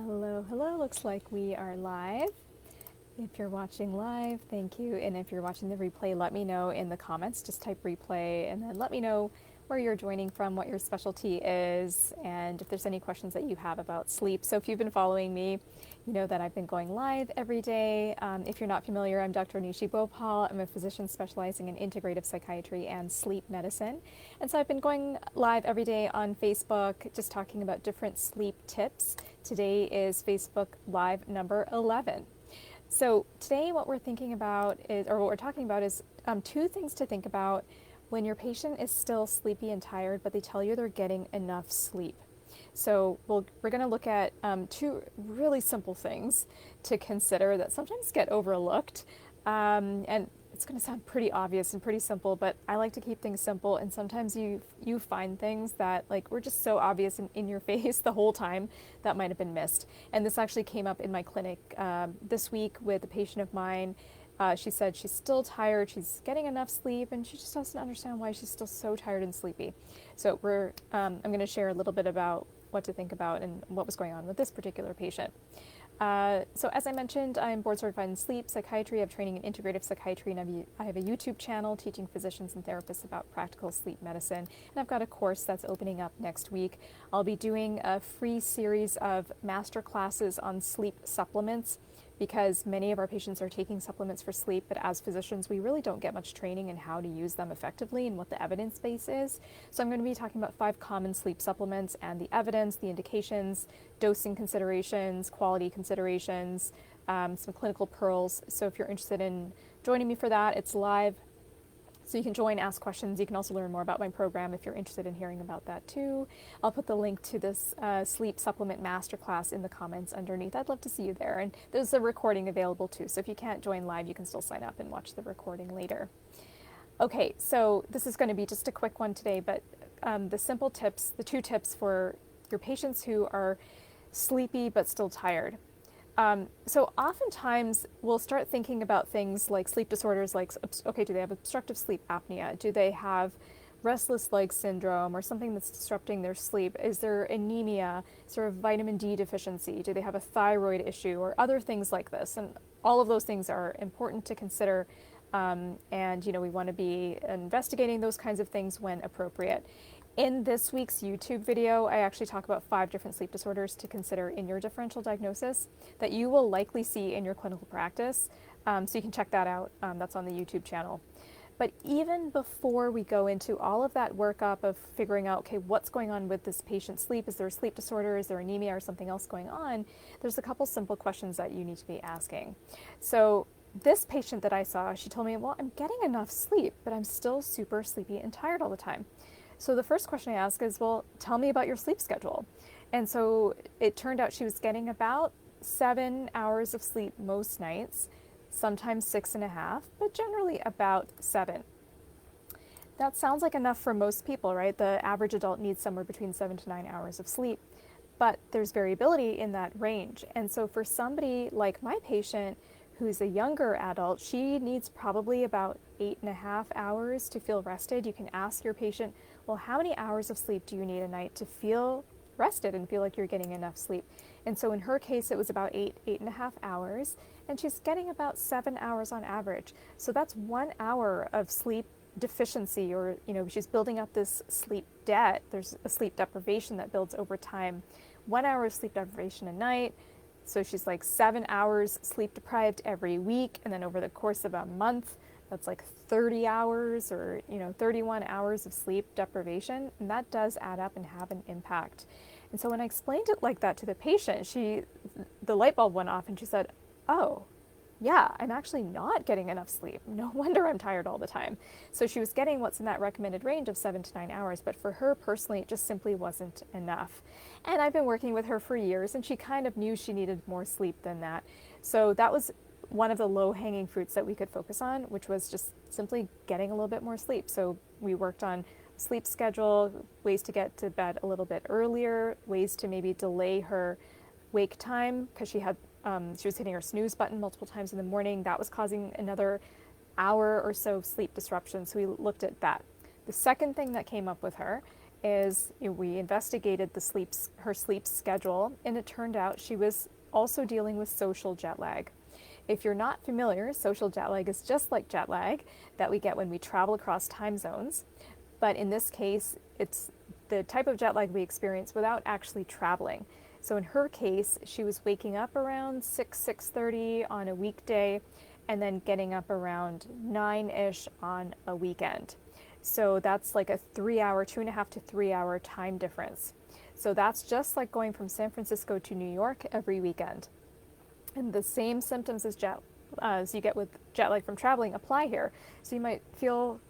Hello, hello. Looks like we are live. If you're watching live, thank you. And if you're watching the replay, let me know in the comments. Just type replay and then let me know where you're joining from, what your specialty is, and if there's any questions that you have about sleep. So if you've been following me, you know that I've been going live every day. If you're not familiar, I'm Dr. Nishi Bhopal. I'm a physician specializing in integrative psychiatry and sleep medicine. And so I've been going live every day on Facebook, just talking about different sleep tips. Today is Facebook Live number 11. So today what we're thinking about is, or what we're talking about is two things to think about when your patient is still sleepy and tired, but they tell you they're getting enough sleep. So we're going to look at two really simple things to consider that sometimes get overlooked. And it's going to sound pretty obvious and pretty simple, but I like to keep things simple. And sometimes you find things that like were just so obvious and in your face the whole time that might have been missed. And this actually came up in my clinic this week with a patient of mine. She said she's still tired, she's getting enough sleep, and she just doesn't understand why she's still so tired and sleepy. So I'm going to share a little bit about what to think about and what was going on with this particular patient. So as I mentioned, I'm board certified in sleep psychiatry. I have training in integrative psychiatry, and I have a YouTube channel teaching physicians and therapists about practical sleep medicine. And I've got a course that's opening up next week. I'll be doing a free series of master classes on sleep supplements, because many of our patients are taking supplements for sleep, but as physicians, we really don't get much training in how to use them effectively and what the evidence base is. So I'm going to be talking about 5 common sleep supplements and the evidence, the indications, dosing considerations, quality considerations, some clinical pearls. So if you're interested in joining me for that, it's live. So you can join, ask questions. You can also learn more about my program if you're interested in hearing about that too. I'll put the link to this sleep supplement masterclass in the comments underneath. I'd love to see you there. And there's a recording available too. So if you can't join live, you can still sign up and watch the recording later. Okay, so this is going to be just a quick one today, but the simple tips, the 2 tips for your patients who are sleepy but still tired. So oftentimes we'll start thinking about things like sleep disorders, like, okay, do they have obstructive sleep apnea? Do they have restless leg syndrome or something that's disrupting their sleep? Is there anemia? Is there a vitamin D deficiency? Do they have a thyroid issue or other things like this? And all of those things are important to consider. And, we want to be investigating those kinds of things when appropriate. In this week's YouTube video, I actually talk about 5 different sleep disorders to consider in your differential diagnosis that you will likely see in your clinical practice. So you can check that out. That's on the YouTube channel. But even before we go into all of that workup of figuring out, okay, what's going on with this patient's sleep? Is there a sleep disorder? Is there anemia or something else going on? There's a couple simple questions that you need to be asking. So this patient that I saw, she told me, well, I'm getting enough sleep, but I'm still super sleepy and tired all the time. So the first question I ask is, well, tell me about your sleep schedule. And so it turned out she was getting about 7 hours of sleep most nights, sometimes 6.5, but generally about 7. That sounds like enough for most people, right? The average adult needs somewhere between 7 to 9 hours of sleep, but there's variability in that range. And so for somebody like my patient, who's a younger adult, she needs probably about 8.5 hours to feel rested. You can ask your patient, well, how many hours of sleep do you need a night to feel rested and feel like you're getting enough sleep? And so in her case, it was about 8.5 hours, and she's getting about 7 hours on average. So that's 1 hour of sleep deficiency, or, she's building up this sleep debt. There's a sleep deprivation that builds over time. 1 hour of sleep deprivation a night. So she's like 7 hours sleep deprived every week, and then over the course of a month, that's like 30 hours or 31 hours of sleep deprivation, and that does add up and have an impact. And so when I explained it like that to the patient, the light bulb went off and she said, oh, yeah, I'm actually not getting enough sleep. No wonder I'm tired all the time. So she was getting what's in that recommended range of 7 to 9 hours, but for her personally, it just simply wasn't enough. And I've been working with her for years, and she kind of knew she needed more sleep than that. So that was one of the low-hanging fruits that we could focus on, which was just simply getting a little bit more sleep. So we worked on sleep schedule, ways to get to bed a little bit earlier, ways to maybe delay her wake time, because she was hitting her snooze button multiple times in the morning. That was causing another hour or so of sleep disruption. So we looked at that. The second thing that came up with her is we investigated her sleep schedule, and it turned out she was also dealing with social jet lag. If you're not familiar, social jet lag is just like jet lag that we get when we travel across time zones. But in this case, it's the type of jet lag we experience without actually traveling. So in her case, she was waking up around 6:30 on a weekday, and then getting up around 9-ish on a weekend. So that's like a 3 hour, 2.5 to 3 hour time difference. So that's just like going from San Francisco to New York every weekend. And the same symptoms as you get with jet lag from traveling apply here. So you might feel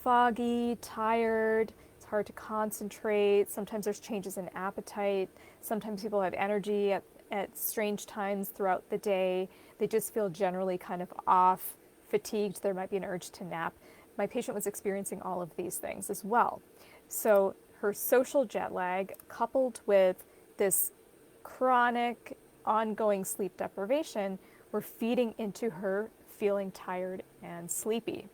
foggy, tired, it's hard to concentrate, sometimes there's changes in appetite, sometimes people have energy at strange times throughout the day, they just feel generally kind of off, fatigued, there might be an urge to nap. My patient was experiencing all of these things as well. So her social jet lag coupled with this chronic ongoing sleep deprivation were feeding into her feeling tired and sleepy.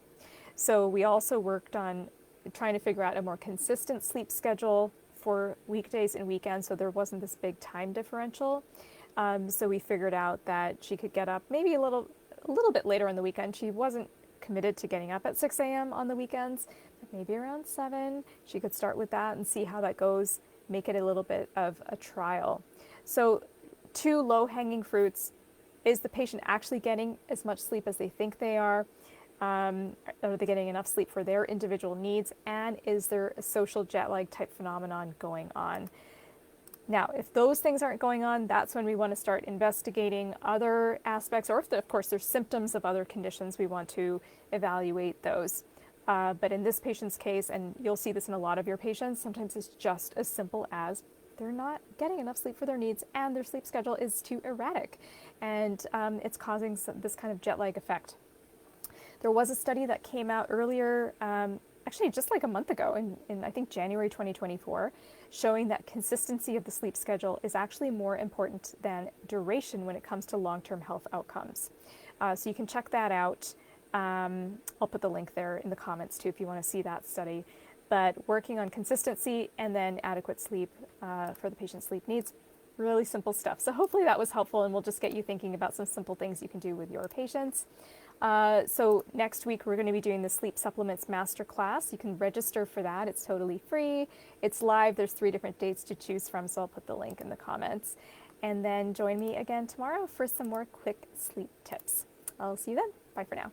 So we also worked on trying to figure out a more consistent sleep schedule for weekdays and weekends so there wasn't this big time differential. So we figured out that she could get up maybe a little bit later on the weekend. She wasn't committed to getting up at 6 a.m. on the weekends, but maybe around 7. She could start with that and see how that goes, make it a little bit of a trial. So 2 low-hanging fruits. Is the patient actually getting as much sleep as they think they are? Are they getting enough sleep for their individual needs? And is there a social jet lag type phenomenon going on? Now, if those things aren't going on, that's when we want to start investigating other aspects, or if, of course, there's symptoms of other conditions, we want to evaluate those. But in this patient's case, and you'll see this in a lot of your patients, sometimes it's just as simple as they're not getting enough sleep for their needs and their sleep schedule is too erratic. And it's causing this kind of jet lag effect. There was a study that came out earlier, actually just like a month ago in I think January 2024, showing that consistency of the sleep schedule is actually more important than duration when it comes to long-term health outcomes. So you can check that out. I'll put the link there in the comments too if you want to see that study. But working on consistency and then adequate sleep for the patient's sleep needs, really simple stuff. So hopefully that was helpful and we'll just get you thinking about some simple things you can do with your patients. So next week we're going to be doing the Sleep Supplements Masterclass. You can register for that. It's totally free. It's live. There's 3 different dates to choose from, so I'll put the link in the comments. And then join me again tomorrow for some more quick sleep tips. I'll see you then. Bye for now.